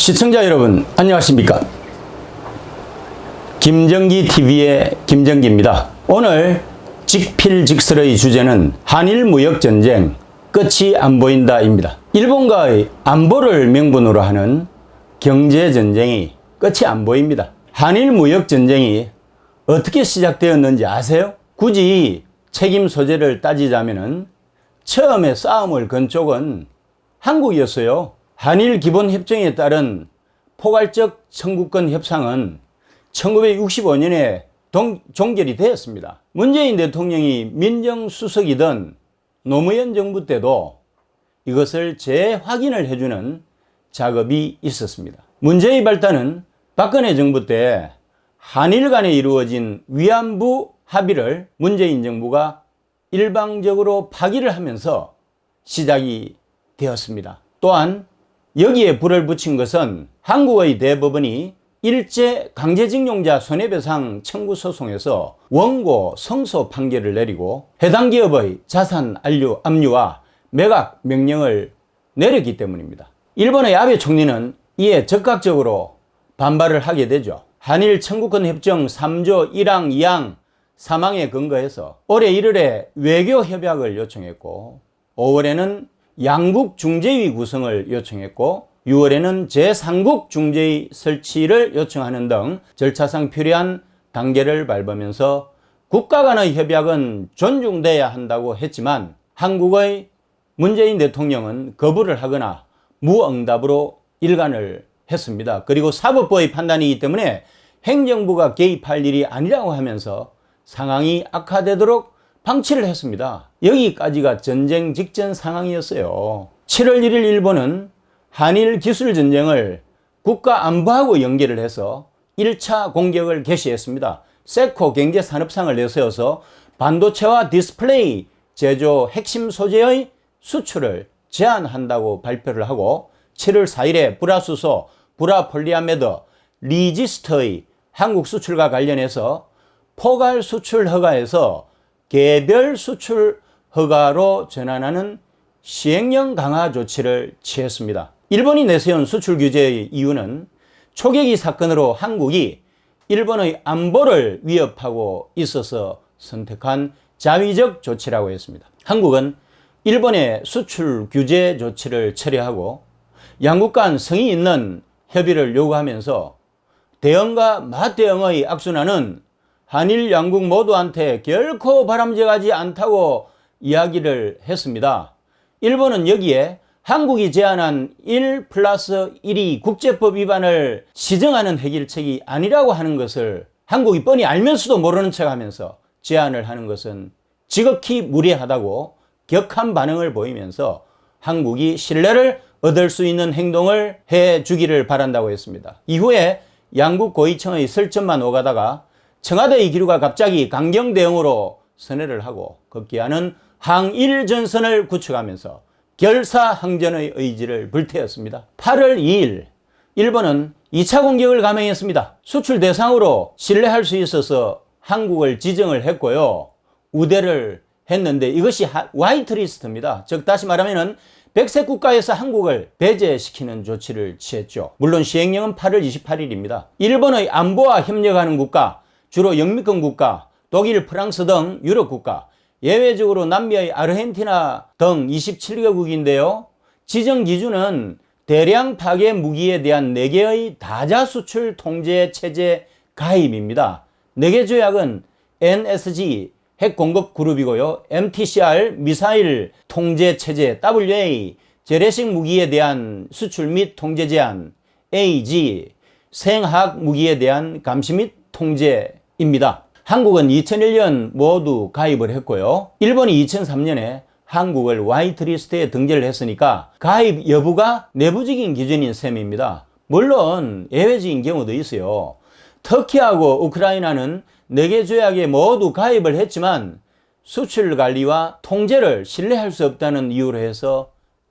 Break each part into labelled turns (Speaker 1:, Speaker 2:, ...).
Speaker 1: 시청자 여러분 안녕하십니까? 김정기TV의 김정기입니다. 오늘 직필직설의 주제는 한일 무역전쟁 끝이 안 보인다입니다. 일본과의 안보를 명분으로 하는 경제전쟁이 끝이 안 보입니다. 한일 무역전쟁이 어떻게 시작되었는지 아세요? 굳이 책임 소재를 따지자면 처음에 싸움을 건 쪽은 한국이었어요. 한일 기본협정에 따른 포괄적 청구권 협상은 1965년에 종결이 되었습니다. 문재인 대통령이 민정수석이던 노무현 정부 때도 이것을 재확인을 해주는 작업이 있었습니다. 문제의 발단은 박근혜 정부 때 한일 간에 이루어진 위안부 합의를 문재인 정부가 일방적으로 파기를 하면서 시작이 되었습니다. 또한 여기에 불을 붙인 것은 한국의 대법원이 일제 강제징용자 손해배상 청구 소송에서 원고 성소 판결을 내리고 해당 기업의 자산 압류와 매각 명령을 내렸기 때문입니다. 일본의 아베 총리는 이에 적극적으로 반발을 하게 되죠. 한일 청구권 협정 3조 1항 2항 3항에 근거해서 올해 1월에 외교 협약을 요청했고 5월에는 양국 중재위 구성을 요청했고 6월에는 제3국 중재위 설치를 요청하는 등 절차상 필요한 단계를 밟으면서 국가 간의 협약은 존중돼야 한다고 했지만 한국의 문재인 대통령은 거부를 하거나 무응답으로 일관을 했습니다. 그리고 사법부의 판단이기 때문에 행정부가 개입할 일이 아니라고 하면서 상황이 악화되도록 방치를 했습니다. 여기까지가 전쟁 직전 상황이었어요. 7월 1일 일본은 한일 기술전쟁을 국가안보하고 연계를 해서 1차 공격을 개시했습니다. 세코 경제산업상을 내세워서 반도체와 디스플레이 제조 핵심 소재의 수출을 제한한다고 발표를 하고 7월 4일에 불화수소, 불화폴리아메드, 리지스트의 한국 수출과 관련해서 포괄 수출 허가에서 개별 수출 허가로 전환하는 시행령 강화 조치를 취했습니다. 일본이 내세운 수출 규제의 이유는 초계기 사건으로 한국이 일본의 안보를 위협하고 있어서 선택한 자위적 조치라고 했습니다. 한국은 일본의 수출 규제 조치를 철회하고 양국 간 성의 있는 협의를 요구하면서 대응과 맞대응의 악순환은 한일 양국 모두한테 결코 바람직하지 않다고 이야기를 했습니다. 일본은 여기에 한국이 제안한 1+1이 국제법 위반을 시정하는 해결책이 아니라고 하는 것을 한국이 뻔히 알면서도 모르는 척하면서 제안을 하는 것은 지극히 무례하다고 격한 반응을 보이면서 한국이 신뢰를 얻을 수 있는 행동을 해주기를 바란다고 했습니다. 이후에 양국 고위층의 설전만 오가다가 청와대의 기류가 갑자기 강경 대응으로 선회를 하고 급기야는 항일 전선을 구축하면서 결사항전의 의지를 불태웠습니다. 8월 2일 일본은 2차 공격을 감행했습니다. 수출 대상으로 신뢰할 수 있어서 한국을 지정을 했고요. 우대를 했는데 이것이 화이트리스트입니다. 즉 다시 말하면 백색 국가에서 한국을 배제시키는 조치를 취했죠. 물론 시행령은 8월 28일입니다. 일본의 안보와 협력하는 국가, 주로 영미권 국가, 독일, 프랑스 등 유럽 국가, 예외적으로 남미의 아르헨티나 등 27개국인데요. 지정 기준은 대량 파괴 무기에 대한 4개의 다자수출 통제 체제 가입입니다. 4개 조약은 NSG 핵 공급 그룹이고요. MTCR 미사일 통제 체제, WA 재래식 무기에 대한 수출 및 통제 제한, AG 생화학 무기에 대한 감시 및 통제입니다. 한국은 2001년 모두 가입을 했고요. 일본이 2003년에 한국을 화이트리스트에 등재를 했으니까 가입 여부가 내부적인 기준인 셈입니다. 물론 예외적인 경우도 있어요. 터키하고 우크라이나는 4개 조약에 모두 가입을 했지만 수출 관리와 통제를 신뢰할 수 없다는 이유로 해서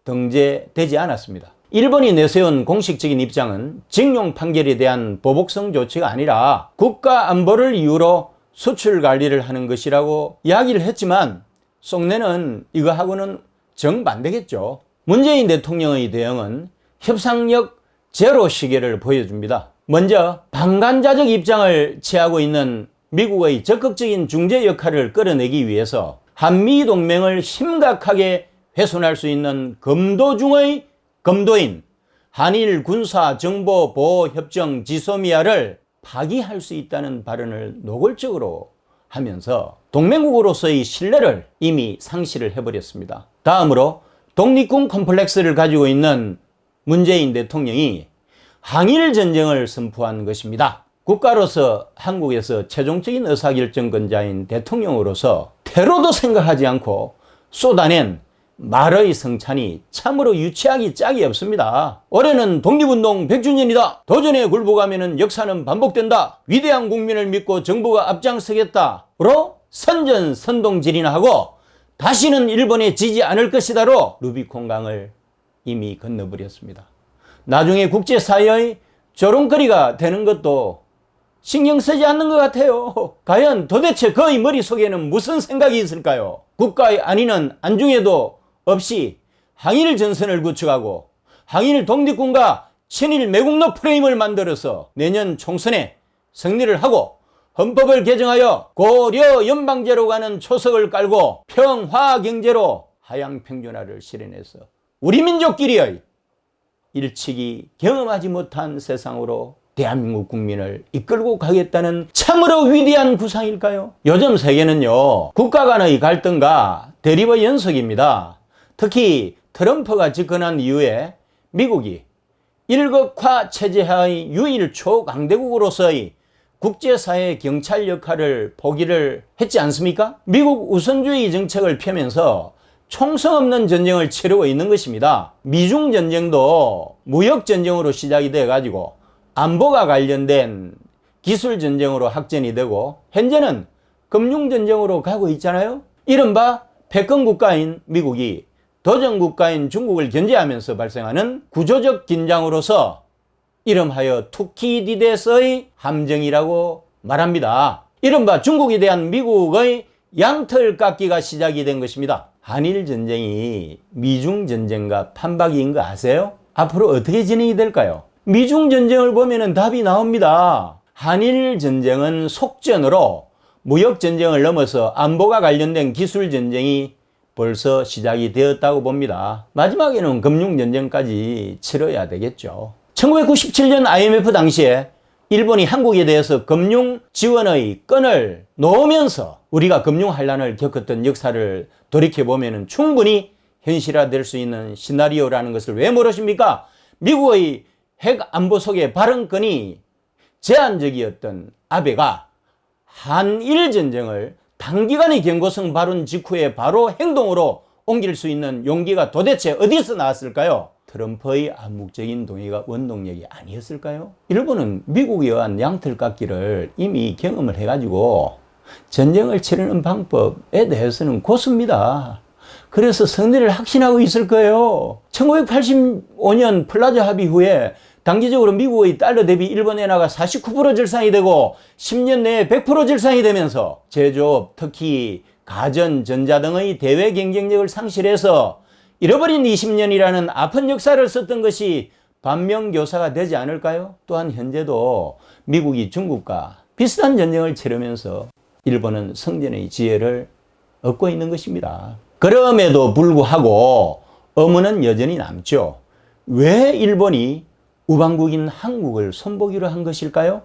Speaker 1: 등재되지 않았습니다. 일본이 내세운 공식적인 입장은 징용 판결에 대한 보복성 조치가 아니라 국가 안보를 이유로 수출 관리를 하는 것이라고 이야기를 했지만 속내는 이거하고는 정반대겠죠. 문재인 대통령의 대응은 협상력 제로 시계를 보여줍니다. 먼저 방관자적 입장을 취하고 있는 미국의 적극적인 중재 역할을 끌어내기 위해서 한미동맹을 심각하게 훼손할 수 있는 검도 중의 검도인 한일 군사정보보호협정 지소미아를 파기할 수 있다는 발언을 노골적으로 하면서 동맹국으로서의 신뢰를 이미 상실을 해버렸습니다. 다음으로 독립군 콤플렉스를 가지고 있는 문재인 대통령이 항일전쟁을 선포한 것입니다. 국가로서 한국에서 최종적인 의사결정권자인 대통령으로서 테러도 생각하지 않고 쏟아낸 말의 성찬이 참으로 유치하기 짝이 없습니다. 올해는 독립운동 100주년이다. 도전에 굴복하면 역사는 반복된다. 위대한 국민을 믿고 정부가 앞장서겠다로 선전선동질이나 하고 다시는 일본에 지지 않을 것이다로 루비콘강을 이미 건너버렸습니다. 나중에 국제사회의 조롱거리가 되는 것도 신경 쓰지 않는 것 같아요. 과연 도대체 그의 머릿속에는 무슨 생각이 있을까요? 국가의 안위는 안중에도 없이 항일 전선을 구축하고 항일 독립군과 친일 매국노 프레임을 만들어서 내년 총선에 승리를 하고 헌법을 개정하여 고려 연방제로 가는 초석을 깔고 평화경제로 하향평준화를 실현해서 우리 민족끼리의 일찍이 경험하지 못한 세상으로 대한민국 국민을 이끌고 가겠다는 참으로 위대한 구상일까요? 요즘 세계는요, 국가 간의 갈등과 대립의 연속입니다. 특히 트럼프가 집권한 이후에 미국이 일극화 체제하의 유일 초강대국으로서의 국제사회 경찰 역할을 포기를 했지 않습니까? 미국 우선주의 정책을 펴면서 총성 없는 전쟁을 치르고 있는 것입니다. 미중 전쟁도 무역 전쟁으로 시작이 돼 가지고 안보가 관련된 기술 전쟁으로 확전이 되고 현재는 금융 전쟁으로 가고 있잖아요. 이른바 패권 국가인 미국이 도전 국가인 중국을 견제하면서 발생하는 구조적 긴장으로서 이름하여 투키디데스의 함정이라고 말합니다. 이른바 중국에 대한 미국의 양털 깎기가 시작이 된 것입니다. 한일 전쟁이 미중 전쟁과 판박이인 거 아세요? 앞으로 어떻게 진행이 될까요? 미중 전쟁을 보면 답이 나옵니다. 한일 전쟁은 속전으로 무역 전쟁을 넘어서 안보가 관련된 기술 전쟁이 벌써 시작이 되었다고 봅니다. 마지막에는 금융 전쟁까지 치러야 되겠죠. 1997년 IMF 당시에 일본이 한국에 대해서 금융 지원의 끈을 놓으면서 우리가 금융 환란을 겪었던 역사를 돌이켜보면 충분히 현실화될 수 있는 시나리오라는 것을 왜 모르십니까? 미국의 핵 안보 속의 발언권이 제한적이었던 아베가 한일 전쟁을 단기간의 경고성 발언 직후에 바로 행동으로 옮길 수 있는 용기가 도대체 어디서 나왔을까요? 트럼프의 암묵적인 동의가 원동력이 아니었을까요? 일본은 미국에 의한 양털 깎기를 이미 경험을 해가지고 전쟁을 치르는 방법에 대해서는 고수입니다. 그래서 승리를 확신하고 있을 거예요. 1985년 플라자 합의 후에 단기적으로 미국의 달러 대비 일본 엔화가 49% 절상이 되고 10년 내에 100% 절상이 되면서 제조업, 특히 가전, 전자 등의 대외 경쟁력을 상실해서 잃어버린 20년이라는 아픈 역사를 썼던 것이 반면교사가 되지 않을까요? 또한 현재도 미국이 중국과 비슷한 전쟁을 치르면서 일본은 성전의 지혜를 얻고 있는 것입니다. 그럼에도 불구하고 의문은 여전히 남죠. 왜 일본이 우방국인 한국을 손보기로 한 것일까요?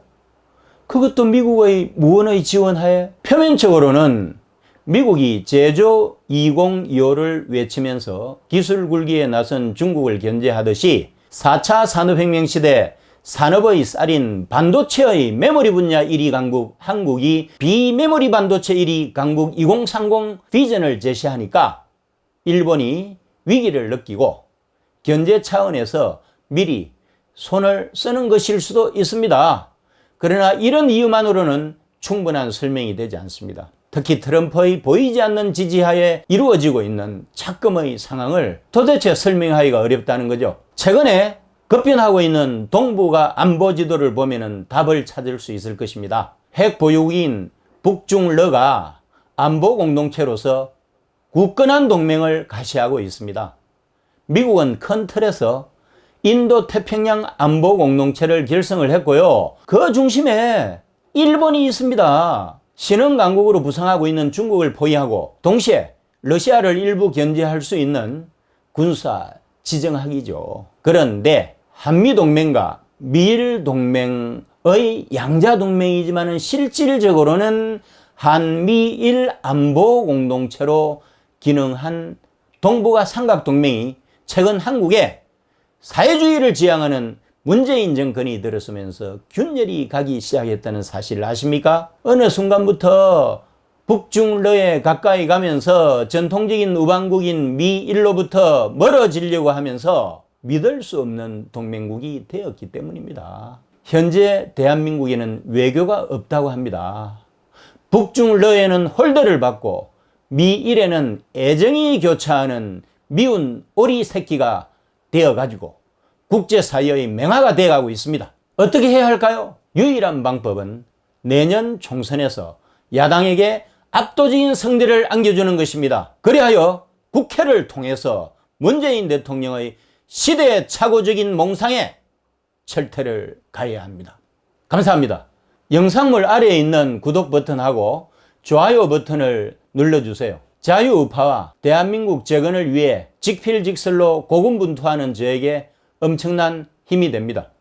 Speaker 1: 그것도 미국의 무언의 지원하에 표면적으로는 미국이 제조 2025를 외치면서 기술 굴기에 나선 중국을 견제하듯이 4차 산업혁명 시대 산업의 쌀인 반도체의 메모리 분야 1위 강국 한국이 비메모리 반도체 1위 강국 2030 비전을 제시하니까 일본이 위기를 느끼고 견제 차원에서 미리 손을 쓰는 것일 수도 있습니다. 그러나 이런 이유만으로는 충분한 설명이 되지 않습니다. 특히 트럼프의 보이지 않는 지지하에 이루어지고 있는 작금의 상황을 도대체 설명하기가 어렵다는 거죠. 최근에 급변하고 있는 동북아 안보 지도를 보면 답을 찾을 수 있을 것입니다. 핵 보유국인 북중러가 안보 공동체로서 굳건한 동맹을 가시하고 있습니다. 미국은 큰 틀에서 인도 태평양 안보 공동체를 결성을 했고요. 그 중심에 일본이 있습니다. 신흥 강국으로 부상하고 있는 중국을 포위하고 동시에 러시아를 일부 견제할 수 있는 군사 지정학이죠. 그런데 한미동맹과 미일동맹의 양자동맹이지만 실질적으로는 한미일 안보 공동체로 기능한 동북아 삼각동맹이 최근 한국에 사회주의를 지향하는 문재인 정권이 들어서면서 균열이 가기 시작했다는 사실을 아십니까? 어느 순간부터 북중러에 가까이 가면서 전통적인 우방국인 미일로부터 멀어지려고 하면서 믿을 수 없는 동맹국이 되었기 때문입니다. 현재 대한민국에는 외교가 없다고 합니다. 북중러에는 홀대를 받고 미일에는 애정이 교차하는 미운 오리 새끼가 되어가지고 국제사회의 맹화가 되어가고 있습니다. 어떻게 해야 할까요? 유일한 방법은 내년 총선에서 야당에게 압도적인 성대를 안겨주는 것입니다. 그리하여 국회를 통해서 문재인 대통령의 시대착오적인 몽상에 철퇴를 가해야 합니다. 감사합니다. 영상물 아래에 있는 구독 버튼하고 좋아요 버튼을 눌러주세요. 자유우파와 대한민국 재건을 위해 직필직설로 고군분투하는 저에게 엄청난 힘이 됩니다.